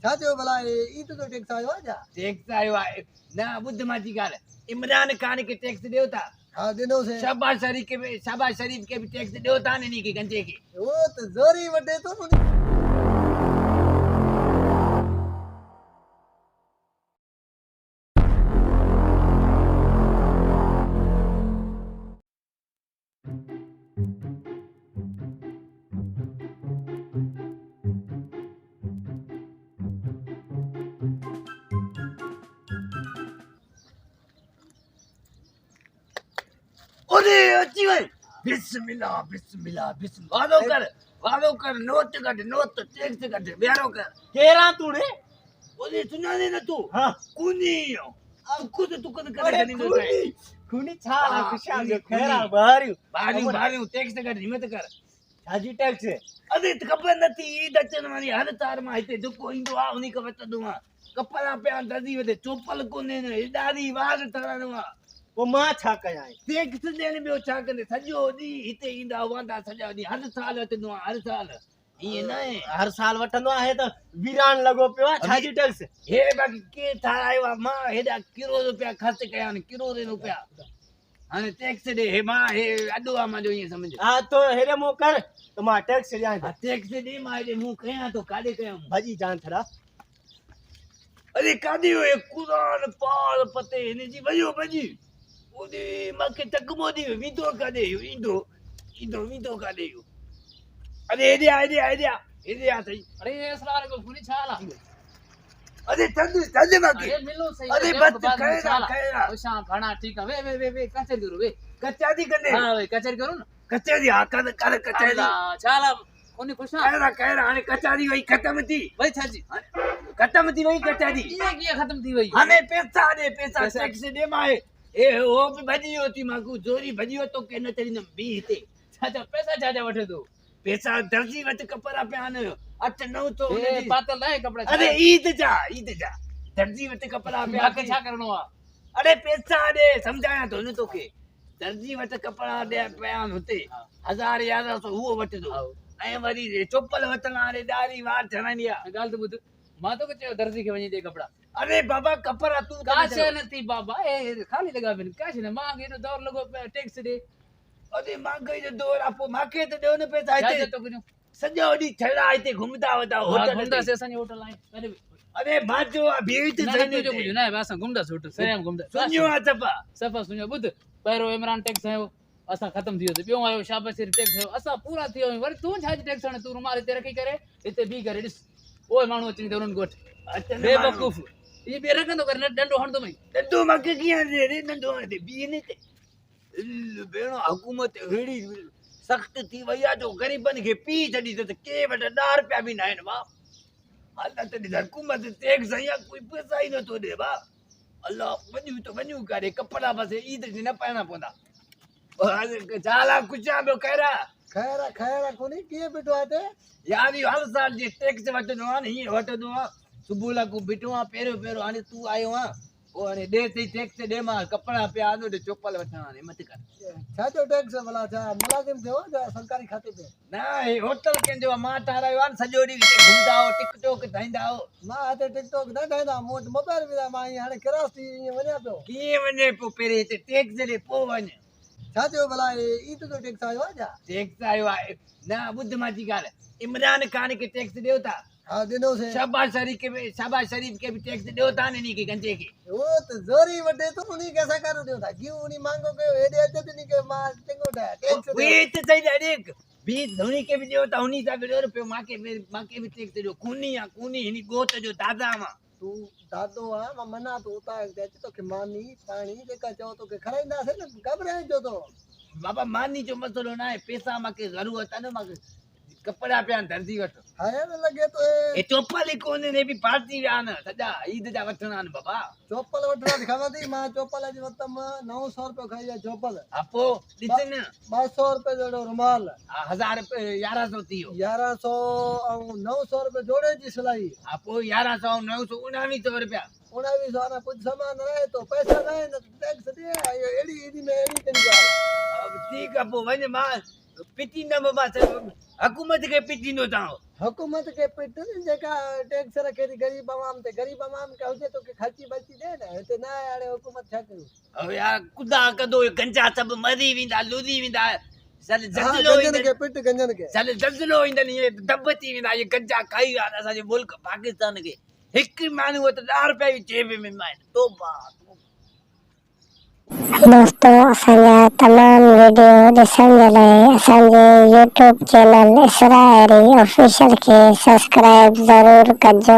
छा थियो भला ईद जो टैक्स आयो आहे छा? टैक्स आयो आहे न ॿुध मुंहिंजी ॻाल्हि इमरान खान खे टैक्स ॾियो था हाँ ॾिनोसीं शहबाज शरीफ खे बि टैक्स ॾियो था न इन खे गंजे खे वो त ज़ोरी वठे थो न अरे अची वई बिस्मिल्लाह बिस्मिल्लाह बिस्मिल्लाह वादो कर नोट टैक्स कट ॿियारो कर केरा तू रे ओले सुञाणे न तूं हाँ कुनी तू खुद करे ॾींदो चाहे खूनी छाला खुशाल जो खूनी। केरा बारियो बारियूं टैक्स कट हिम्मत कर छाजी टैक्स अरे ख़बर नथी ईद अचण वारी हर तार मां हिते दुको ईंदो आहे उन खे वठंदो आहे कपिड़ा पिया दर्जी वठे चोपल कोन्हे ॾाढी वार ठहणो आहे वो मां छा कयां टैक्स ॾियण ॿियो छा कंदे सॼो ॾींहुं हिते ईंदा वांदा सॼा ॾींहुं हर साल वठंदो आहे हर साल ईअं न आहे हर साल वठंदो आहे त वीरान लॻो पियो आहे छाजी टैक्स हे बाक़ी केरु ठारायो आहे मां हेॾा किरो रुपया ख़र्च कया आहिनि किरो रुपया हाणे टैक्स ॾे हे मां हे अॾो आहे मुंहिंजो ईअं सम्झ हा तो हेरे मो कर त मां टैक्स ॾियां थो टैक्स ॾे मां हेॾे मुंहुं कयां थो काॾे कयां भॼी जान थड़ा अरे काॾे वियो क़ुरान पाल पते हिन जी भॼी ओॾे मूंखे चकमो ॾी विधो काॾे ईंदो काॾे इहो अरे हेॾे आ सही अरे अस्सलाम वालेकुम खूनी छाला अरे थधि मूंखे अरे मिलो सही अरे बस खैरा खुशा घणा ठीक है वे कचरी करो वे कचारी कंदे हां वे कचरी करो ना कचारी हा कर कचारी अल्लाह छाला खूनी खुशा खैरा हाणे कचारी वई ख़तम थी भाई छाजी ख़तम थी वई कचारी ये किया खत्म थी वई हाणे पैसा ॾे पैसा टैक्स ॾे माए ए हो बि भॼी वियो थी मां चोरी भॼी वियो तो के न चरींदमि बी हिते छाजा पैसा वठे तू पैसा दर्जी वटि कपिड़ा पिया आहिनि 8-900 ए पातल है कपड़ा अरे ईद जा दर्जी वटि कपिड़ा पिया बाकी छा करणो आ अरे पैसा ॾे सम्झायां थो न तोखे दर्जी वटि कपिड़ा ॾे पिया आहिनि हुते 1000-1100 उहो वठंदो ऐं वरी चोपल वठणा हाणे ॾाढी वार ठहंदी आहे गाल तो बुध मां तो चयो दर्जी के वणी दे कपड़ा अरे बाबा कपिड़ा तूं काश नथी बाबा ए खाली लगा बिन काश न मां एनो दौर लगो टैक्स दे अरे मां गई जो दौर आपो मांखे त ॾियो न पैसा छा हिते तो किनो सॼो ॾींहुं छड़ा हिते घुमदा वदा होटल होटल घुमदा से असांजी होटल आहे अरे बाजो बीवी त ना सही तुझे कुछ ना असां घुमदा होटल सरेम घुमदा सुनियो आहे चपा सफ़ा सुनियो बुध पहिरो इमरान टैक्स आयो असां खत्म थी वियो ॿियो आयो शाबाश टैक्स आयो असां पूरा थी वियो वरी तूं छाजी टैक्स हणे तूं रुमाल हिते रखी करे हिते बी करे ॾिस ओए माण्हू अची त उन्हनि ॻोठ बेवकूफ़ ये बे रखंदो कर डंडो हणंदो मई ॾंडो मूंखे कीअं ॾे रे ॾंडो हाणे बी न ते भेण हुकूमत अहिड़ी सख़्त थी वई आहे जो ग़रीबनि खे पी छॾी त के वटि 10 रुपया बि न आहिनि भाउ हालत ॾिस हुकूमत टैक्स या कोई पैसा ई नथो ॾे भाउ अलाह वञूं काॾे कपिड़ा बसि ईद जी न पाइणा पवंदा जाला कुझा ॿियो खैरा कोनी कीअं बीठो आहे हिते यार इहो हर साल जी टैक्स वठंदो आहे न हीअं वठंदो आहे सुबुह लाइ बीठो आहे पहिरियों हाणे तूं आयो आहे पोइ हाणे ॾे सही टैक्स ॾे मां कपिड़ा पिया आनो चोपल वठणा हाणे मत कर छाजो टैक्स भला छा मुलाज़िम थियो छा सरकारी खाते पे न हे होटल कंहिंजो आहे मां ठारायो आहे न सॼो ॾींहुं हिते घुमंदा आहो टिकटॉक ठाहींदा आहो मां हिते टिकटॉक न ठाहींदा मूं वटि मोबाइल बि मां हाणे किरास थी ईअं वञा पियो कीअं वञे पोइ पहिरीं हिते टैक्स ॾे पोइ वञ छा थियो भला ईद जो टैक्स आयो आहे छा टैक्स आयो आहे न ॿुध मुंहिंजी ॻाल्हि इमरान खान खे टैक्स ॾियो था हा ॾिनोसीं शहबाज शरीफ खे बि टैक्स ॾियो था न इन खे गंजे खे वो त ज़ोरी वठे थो उनी खे असां कान ॾियूं था क्यों उनी मांगो कयो हेॾे अचे त के मां चङो ठाहिया टैक्स उहे हिते सही ॾेख बी धोनी खे बि ॾियो था उन सां बि ॾियो न पियो मूंखे बि टैक्स ॾियो खूनी हिन ॻोठ जो दादा मां तूं दादो आहे मां मना तो उतां अचे तोखे मानी पाणी जेका चओ तोखे खाराईंदासीं न घबराइजो तो बाबा मानी जो मसलो न आहे पैसा मूंखे ज़रूरत आहे न मूंखे कपिड़ा पिया दर्जी वटि हाणे न लॻे तो हे चोपल ई कोन्हे ने बि पार्टी विया आहिनि सॼा ईद जा वठणा आहिनि बाबा चोपल वठणा ख़बर थी मां चोपल जी वरितमि 900 रुपयो खाई आहे चोपल हा पोइ ॾिस न 200 रुपए जो रुमाल 1000 रुपए 1100 थी वियो 1100 ऐं 900 रुपए जोड़े जी सिलाई हा पोइ 1100 900 1900 रुपया 1900 ना कुछ सामान रहे तो पैसा न है न टैक्स दे एड़ी एडी में एडी करी ॻाल्हि ठीकु आहे पोइ वञ मां पिटी न मां हुकूमत खे पिटींदो तव्हां हुकूमत खे पिट न जेका टैक्स रखे थी ग़रीब आवाम ते ग़रीब आवाम खे हुजे तोखे ख़र्ची बची ॾे न हिते न आहे हाणे हुकूमत छा कयूं अब यार कुदा कदो गंजा सब मरी वेंदा लुधी वेंदा साले हा, जंगलो गंजन खे पिट गंजन खे साले जंगलो ईंदनि ये दब थी वेंदा ये गंजा खाई विया असांजे मुल्क पाकिस्तान खे हिकु माण्हू त 10 रुपया बि जेब में माइन तोबा दोस्तों असांजा तमाम वीडियो ॾिसण जे लाइ असांजे यूट्यूब चैनल इसरा एरी ऑफिशियल खे सब्सक्राइब ज़रूर कजो।